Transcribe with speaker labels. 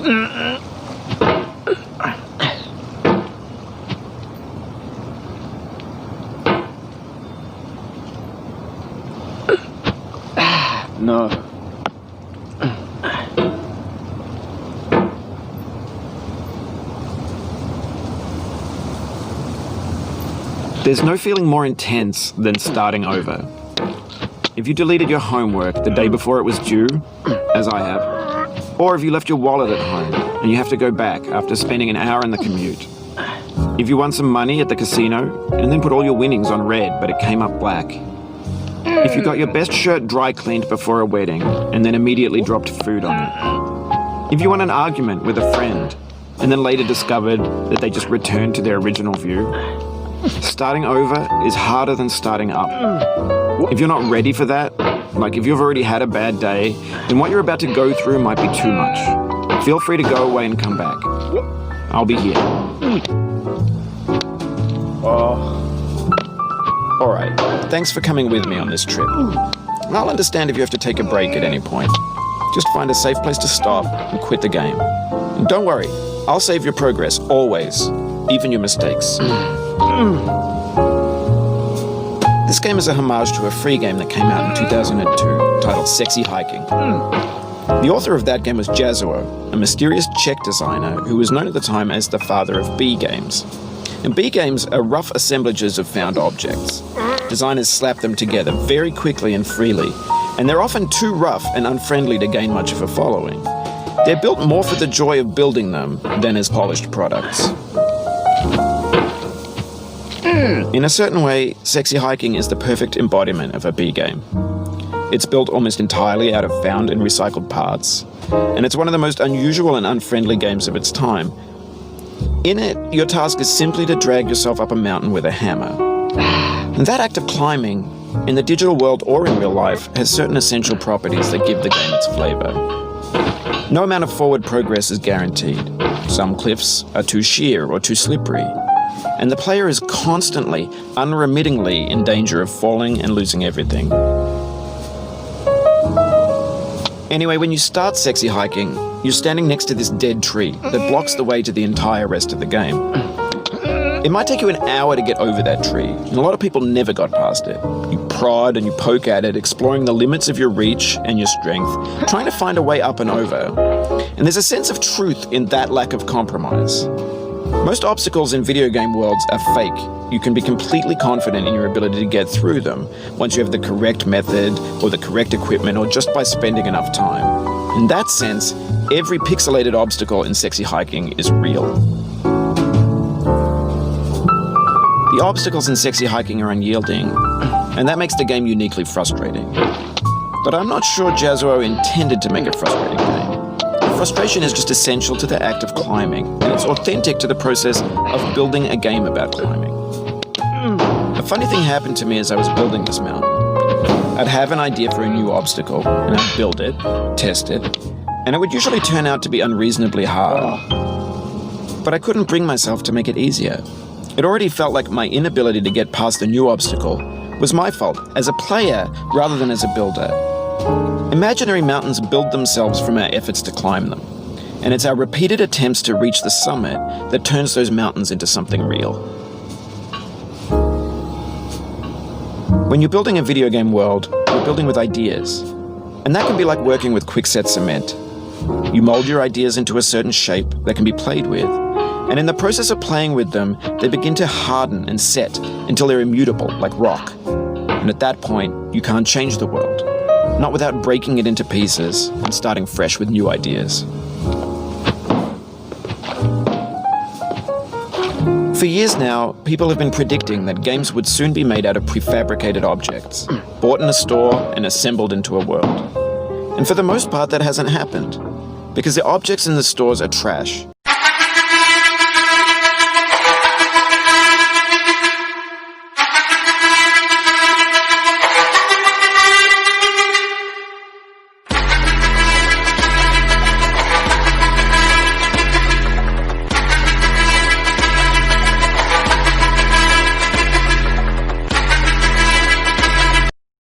Speaker 1: No.
Speaker 2: There's no feeling more intense than starting over. If you deleted your homework the day before it was due, as I have, or if you left your wallet at home and you have to go back after spending an hour in the commute. If you won some money at the casino and then put all your winnings on red but it came up black. If you got your best shirt dry cleaned before a wedding and then immediately dropped food on it. If you won an argument with a friend and then later discovered that they just returned to their original view. Starting over is harder than starting up. If you're not ready for that, like if you've already had a bad day, then what you're about to go through might be too much. Feel free to go away and come back. I'll be here. Alright, thanks for coming with me on this trip. I'll understand if you have to take a break at any point. Just find a safe place to stop and quit the game. And don't worry, I'll save your progress, always, even your mistakes. This game is a homage to a free game that came out in 2002 titled Sexy Hiking. The author of that game was Jazuo, a mysterious Czech designer who was known at the time as the father of B games. And B games are rough assemblages of found objects. Designers slap them together very quickly and freely, and they're often too rough and unfriendly to gain much of a following. They're built more for the joy of building them than as polished products. In a certain way, Sexy Hiking is the perfect embodiment of a B game. It's built almost entirely out of found and recycled parts, and it's one of the most unusual and unfriendly games of its time. In it, your task is simply to drag yourself up a mountain with a hammer. And that act of climbing, in the digital world or in real life, has certain essential properties that give the game its flavor. No amount of forward progress is guaranteed. Some cliffs are too sheer or too slippery, and the player is constantly, unremittingly in danger of falling and losing everything. Anyway, when you start Sexy Hiking, you're standing next to this dead tree that blocks the way to the entire rest of the game. It might take you an hour to get over that tree, and a lot of people never got past it. You prod and you poke at it, exploring the limits of your reach and your strength, trying to find a way up and over. And there's a sense of truth in that lack of compromise. Most obstacles in video game worlds are fake. You can be completely confident in your ability to get through them once you have the correct method or the correct equipment or just by spending enough time. In that sense, every pixelated obstacle in Sexy Hiking is real. The obstacles in Sexy Hiking are unyielding, and that makes the game uniquely frustrating. But I'm not sure Jazuo intended to make a frustrating game. Frustration is just essential to the act of climbing, and it's authentic to the process of building a game about climbing. A funny thing happened to me as I was building this mountain. I'd have an idea for a new obstacle, and I'd build it, test it, and it would usually turn out to be unreasonably hard. But I couldn't bring myself to make it easier. It already felt like my inability to get past the new obstacle was my fault as a player rather than as a builder. Imaginary mountains build themselves from our efforts to climb them, and it's our repeated attempts to reach the summit that turns those mountains into something real. When you're building a video game world, you're building with ideas, and that can be like working with quickset cement. You mold your ideas into a certain shape that can be played with, and in the process of playing with them, they begin to harden and set until they're immutable, like rock. And at that point, you can't change the world. Not without breaking it into pieces and starting fresh with new ideas. For years now, people have been predicting that games would soon be made out of prefabricated objects, bought in a store and assembled into a world. And for the most part, that hasn't happened, because the objects in the stores are trash,